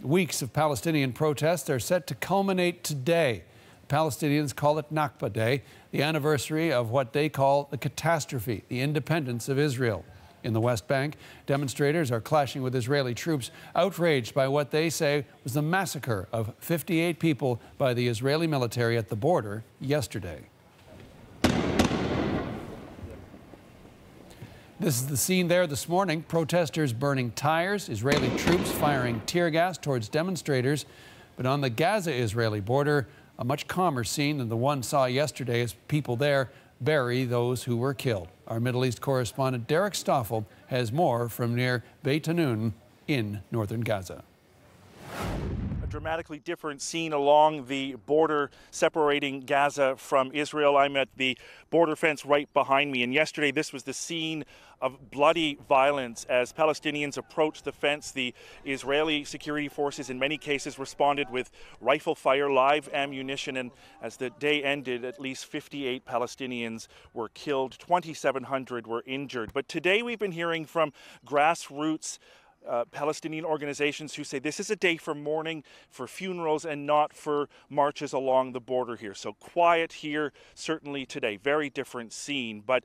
Weeks of Palestinian protests are set to culminate today. Palestinians call it Nakba Day, the anniversary of what they call the catastrophe, the independence of Israel. In the West Bank, demonstrators are clashing with Israeli troops, outraged by what they say was the massacre of 58 people by the Israeli military at the border yesterday. This is the scene there this morning. Protesters burning tires, Israeli troops firing tear gas towards demonstrators. But on the Gaza-Israeli border, a much calmer scene than the one saw yesterday as people there bury those who were killed. Our Middle East correspondent Derek Stoffel has more from near Beit Hanun in northern Gaza. Dramatically different scene along the border separating Gaza from Israel. I'm at the border fence right behind me, and yesterday this was the scene of bloody violence as Palestinians approached the fence. The Israeli security forces in many cases responded with rifle fire, live ammunition, and as the day ended, at least 58 Palestinians were killed, 2,700 were injured. But today we've been hearing from grassroots Palestinian organizations who say this is a day for mourning, for funerals, and not for marches along the border here. So quiet here, certainly today. Very different scene, but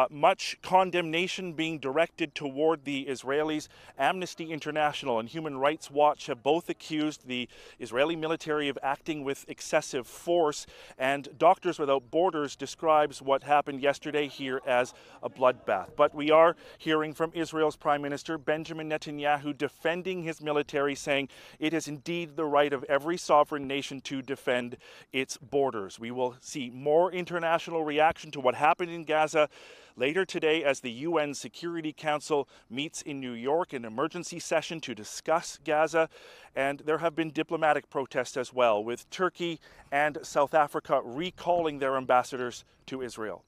much condemnation being directed toward the Israelis. Amnesty International and Human Rights Watch have both accused the Israeli military of acting with excessive force, and Doctors Without Borders describes what happened yesterday here as a bloodbath. But we are hearing from Israel's Prime Minister Benjamin Netanyahu defending his military, saying it is indeed the right of every sovereign nation to defend its borders. We will see more international reaction to what happened in Gaza later today as the UN Security Council meets in New York, an emergency session to discuss Gaza. And there have been diplomatic protests as well, with Turkey and South Africa recalling their ambassadors to Israel.